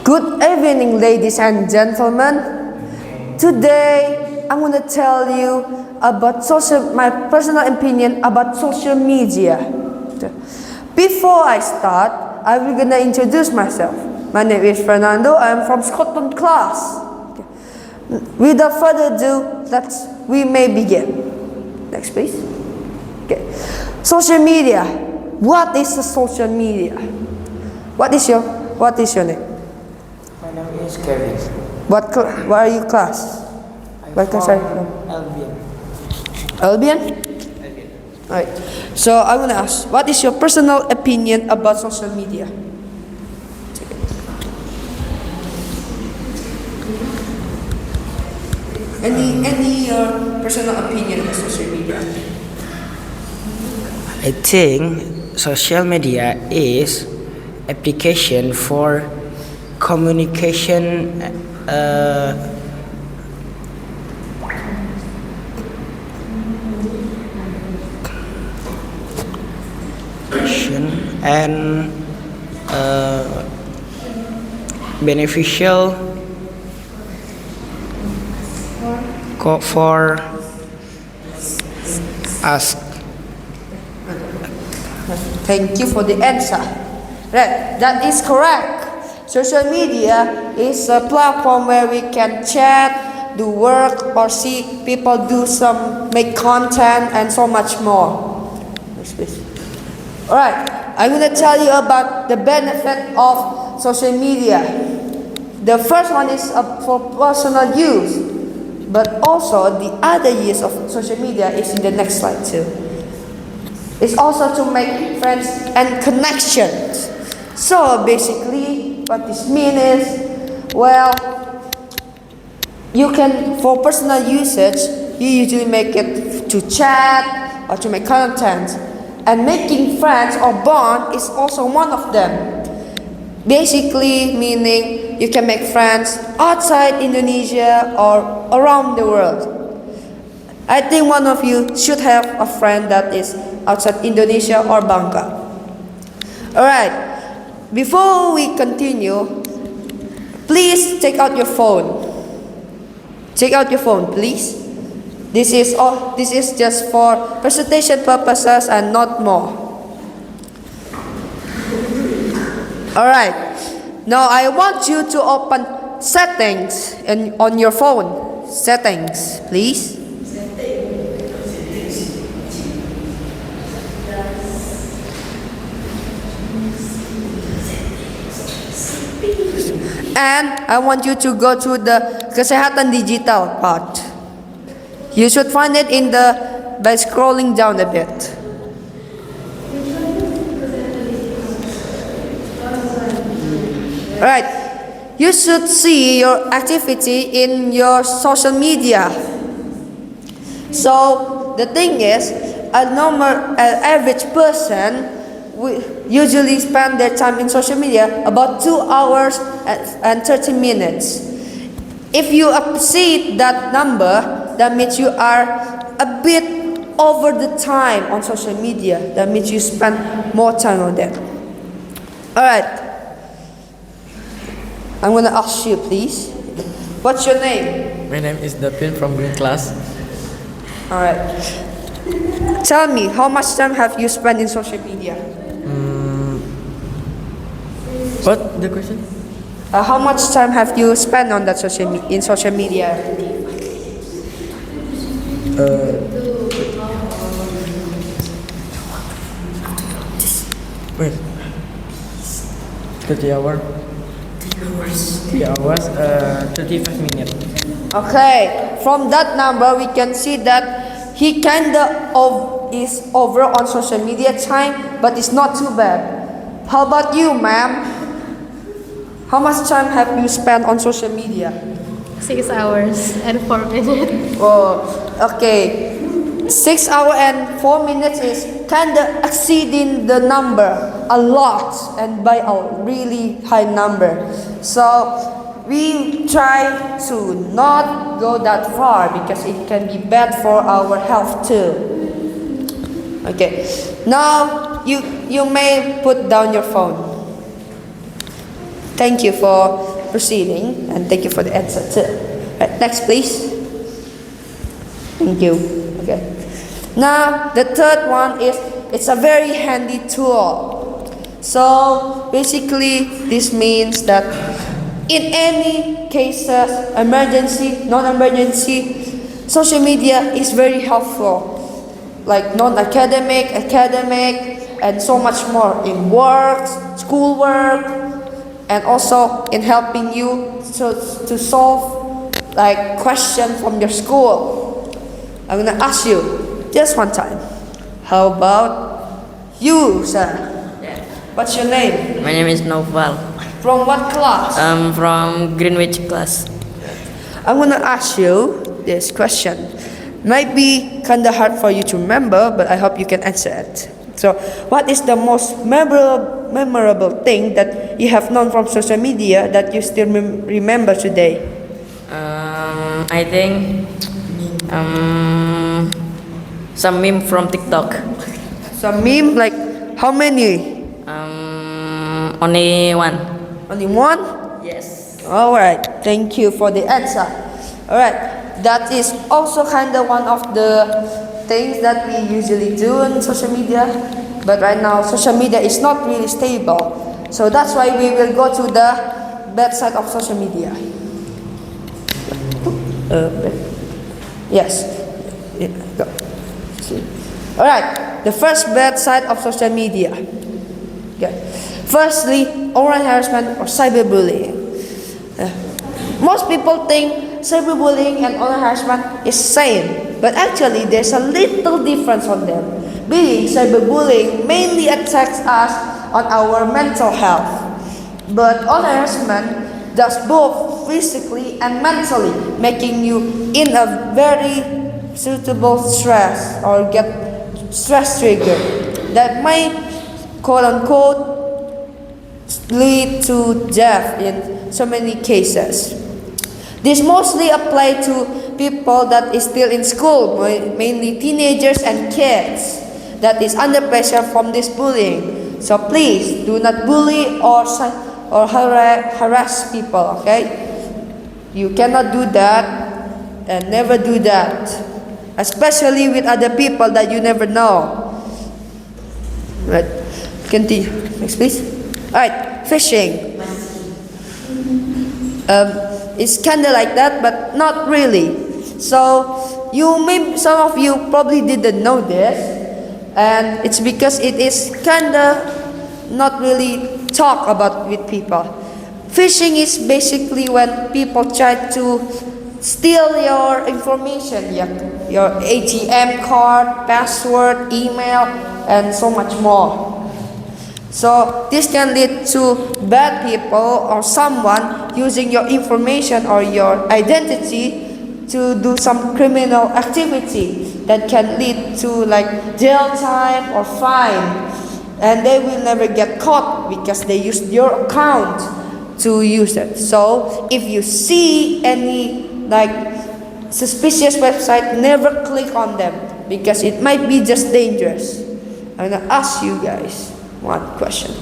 Good evening, ladies and gentlemen. Today, I'm going to tell you about my personal opinion about social media. Before I start, I'm going to introduce myself. My name is Fernando. I'm from Scotland class. Without further ado, we may begin. Next, please. Okay. Social media. What is the social media? What is your name? My name is Kevin. What are you class? What class are you from? Albion. Albion? Alright. So I'm gonna ask, what is your personal opinion about social media? Any your personal opinion about social media? I think social media is application for communication and beneficial for us. Thank you for the answer. Right, that is correct. Social media is a platform where we can chat, do work, or see people make content, and so much more. Next, please. Alright, I'm going to tell you about the benefit of social media. The first one is for personal use, but also the other use of social media is in the next slide too. It's also to make friends and connections. So basically, what this means is, well, you can, for personal usage, you usually make it to chat or to make content. And making friends or bond is also one of them. Basically, meaning you can make friends outside Indonesia or around the world. I think one of you should have a friend that is outside Indonesia or Bangka. Alright. Before we continue, please take out your phone. Take out your phone, please. This is just for presentation purposes and not more. Alright. Now I want you to open settings on your phone. Settings, please. And I want you to go to the Kesehatan Digital part. You should find it by scrolling down a bit. Right. You should see your activity in your social media. So the thing is, average person usually spend their time in social media about 2 hours and 30 minutes. If you exceed that number, that means you are a bit over the time on social media. That means you spend more time on that. Alright. I'm going to ask you, please. What's your name? My name is Dapin from Green Class. Alright. Tell me, how much time have you spent in social media? What the question? How much time have you spent on that in social media? Wait. 30 hours. 3 hours, 35 minutes. Okay, from that number we can see that he is over on social media time, but it's not too bad. How about you, ma'am? How much time have you spent on social media? 6 hours and 4 minutes. Oh, okay. 6 hours and 4 minutes is kind of exceeding the number a lot and by a really high number. So we try to not go that far because it can be bad for our health too. Okay, now you may put down your phone. Thank you for proceeding, and thank you for the answer too. Right, next please. Thank you. Okay. Now the third one is it's a very handy tool. So basically this means that in any cases, emergency, non-emergency, social media is very helpful. Like non-academic, academic, and so much more in work, schoolwork, and also in helping you to solve like questions from your school. I'm gonna ask you just one time. How about you, sir? What's your name? My name is Noval. From what class? I'm from Greenwich class. I'm gonna ask you this question. Might be kinda hard for you to remember, but I hope you can answer it. So, what is the most memorable thing that you have known from social media that you still remember today? I think some meme from TikTok. Some meme, like how many? Only one. Only one? Yes. Alright, thank you for the answer. Alright, that is also kind of one of the things that we usually do on social media. But right now, social media is not really stable. So that's why we will go to the bad side of social media. Yes. Yeah, go. Alright, the first bad side of social media. Okay. Firstly, online harassment or cyberbullying. Most people think cyberbullying and online harassment is same, but actually there's a little difference on them. Being cyberbullying mainly attacks us on our mental health, but online harassment does both physically and mentally, making you in a very suitable stress or get stress trigger that might quote unquote lead to death in so many cases. This mostly apply to people that is still in school, mainly teenagers and kids that is under pressure from this bullying. So please do not bully or harass people, okay? You cannot do that and never do that, especially with other people that you never know. Right, continue. Next please. Alright, phishing. It's kinda like that, but not really. So some of you probably didn't know this, and it's because it is kinda not really talk about with people. Phishing is basically when people try to steal your information, your ATM card, password, email, and so much more. So this can lead to bad people or someone using your information or your identity to do some criminal activity that can lead to like jail time or fine, and they will never get caught because they used your account to use it. So if you see any like suspicious website, never click on them because it might be just dangerous. I'm gonna ask you guys one question.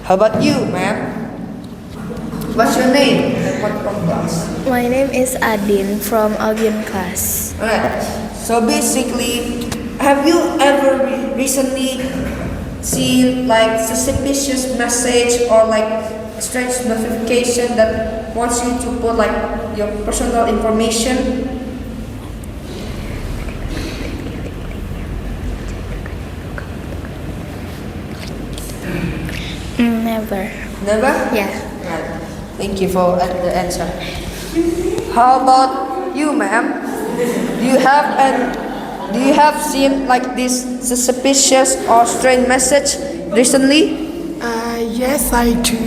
How about you, ma'am? What's your name and what from class? My name is Adin from Albion class. Alright. So basically, have you ever recently seen like suspicious message or like strange notification that wants you to put like your personal information? Never. Never? Yeah. Right. Thank you for the answer. How about you, ma'am? Do you have seen like this suspicious or strange message recently? Yes, I do.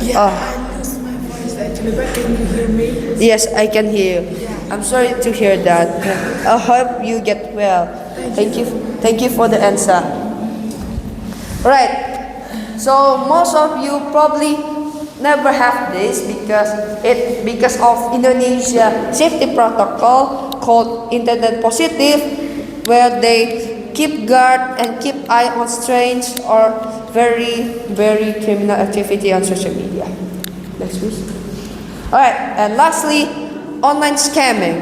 Yeah, I lost my voice actually, but can you hear me? Yes, I can hear you. I'm sorry to hear that. I hope you get well. Thank you for the answer. Right. So most of you probably never have this because of Indonesia safety protocol called Internet Positive, where they keep guard and keep eye on strange or very criminal activity on social media. Next, please. Alright, and lastly, online scamming.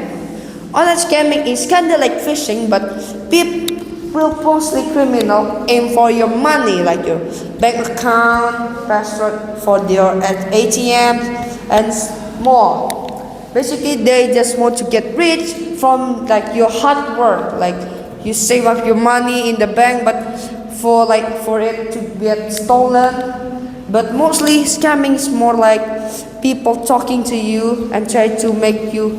Online scamming is kind of like phishing, but people, mostly criminal, aim for your money, like your bank account, password for your ATM, and more. Basically, they just want to get rich from like your hard work, like you save up your money in the bank, but for it to get stolen. But mostly scamming is more like people talking to you and try to make you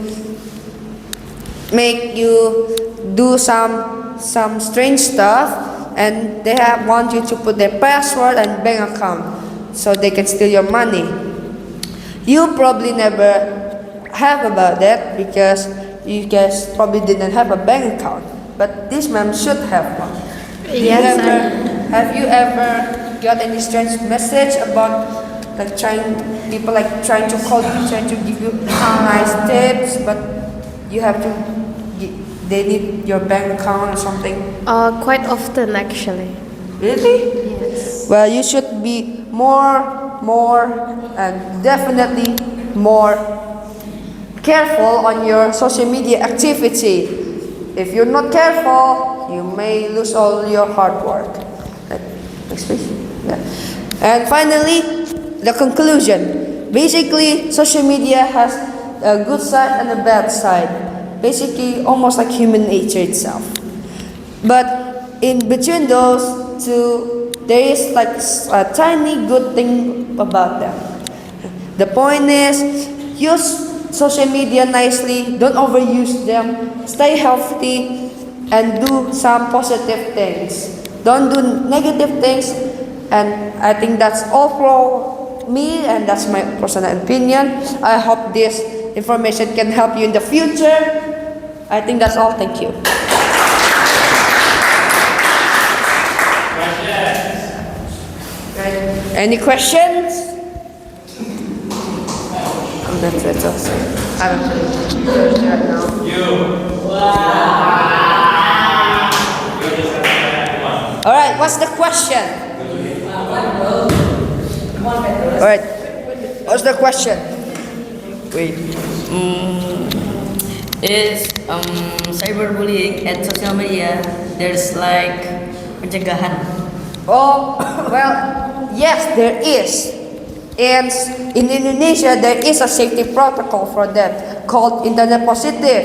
do some strange stuff, and they want you to put their password and bank account so they can steal your money. You probably never have about that because you guys probably didn't have a bank account, but this man should have one. Yes, Have you ever got any strange message about like trying to call you, trying to give you nice tips, but you have to they need your bank account or something? Quite often actually. Really? Yes. Well, you should be more, and definitely more careful on your social media activity. If you're not careful, you may lose all your hard work. Next, please. Yeah. And finally, the conclusion. Basically, social media has a good side and a bad side. Basically, almost like human nature itself. But in between those two, there is like a tiny good thing about them. The point is, use social media nicely, don't overuse them, stay healthy, and do some positive things. Don't do negative things, and I think that's all for me, and that's my personal opinion. I hope this information can help you in the future. I think that's all. Thank you. Any questions? That's it. I don't know right now. All right. What's the question? All right. What's the question? Wait. Is cyberbullying and social media there's like pencegahan? Oh, well, yes, there is. And in Indonesia, there is a safety protocol for that called Internet Positive.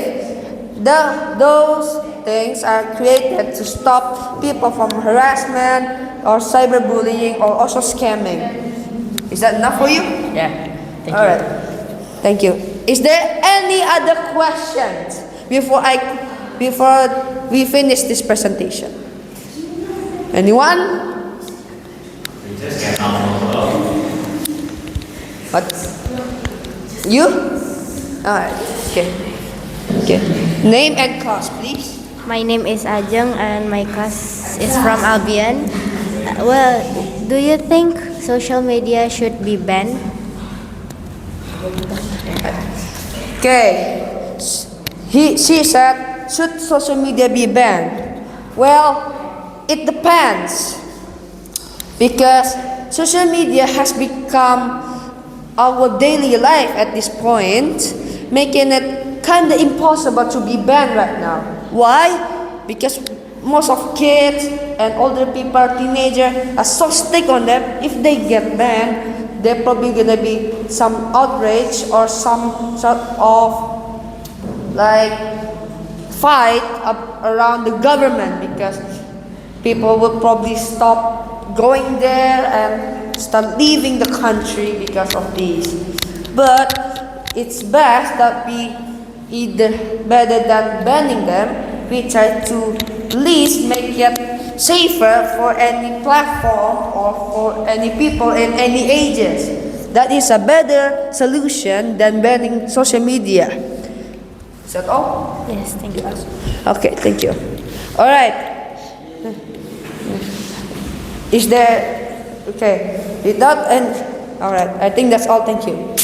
Those things are created to stop people from harassment or cyberbullying or also scamming. Is that enough for you? Yeah. Thank All you. right. Thank you. Is there any other questions before we finish this presentation? Anyone? What? You? Alright. Okay. Okay. Name and class, please. My name is Ajeng and my class is from Albion. Well, do you think social media should be banned? Okay. She said, should social media be banned? Well, it depends. Because social media has become our daily life at this point, making it kind of impossible to be banned right now. Why? Because most of kids and older people, teenagers, are so stick on them. If they get banned, they're probably gonna be some outrage or some sort of like fight around the government, because people will probably stop going there and start leaving the country because of this. But it's best that we better than banning them, we try to at least make it safer for any platform or for any people in any ages. That is a better solution than banning social media. Is that all? Yes, thank you. Okay, thank you. All right. Is there, okay, without, and all right, I think that's all. Thank you.